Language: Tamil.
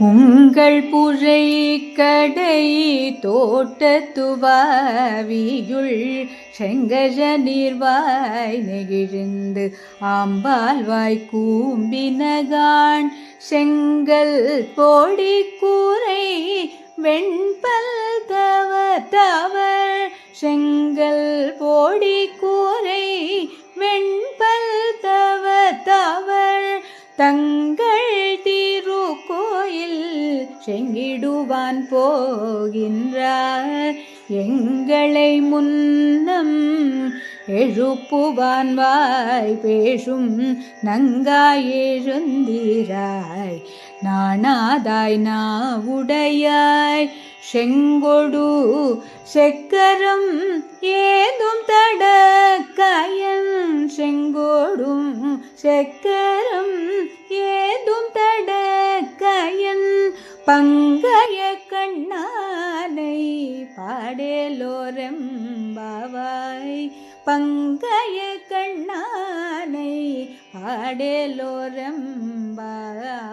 உங்கள் புரை கடை தோட்டத்துவாவியுள் செங்கஜ நீர்வாய் நெகிழ்ந்து ஆம்பால்வாய் கூம்பினகான் செங்கல் போடி கூரை வெண்பல் தவர் செங்கல் போடி கூரை வெண்பல் தவர் தங்கள் திருக்கோயில் செங்கிடுவான் போகின்றார் எங்களை முன்னம் எழுப்புவான் வாய் பேசும் நங்காய் எழுந்தீராய் நாணாதாய் நாவுடையாய் செங்கொடு செக்கரம் ஏதும் தடக்கயன் செங்கோடும் செக்கரம் ஏதும் தடக்கயன் பங்கைய கண்ணானை பாடேலோரெம்பாவாய் பங்கைய கண்ணானை பாடேலோரெம்பாவாய்.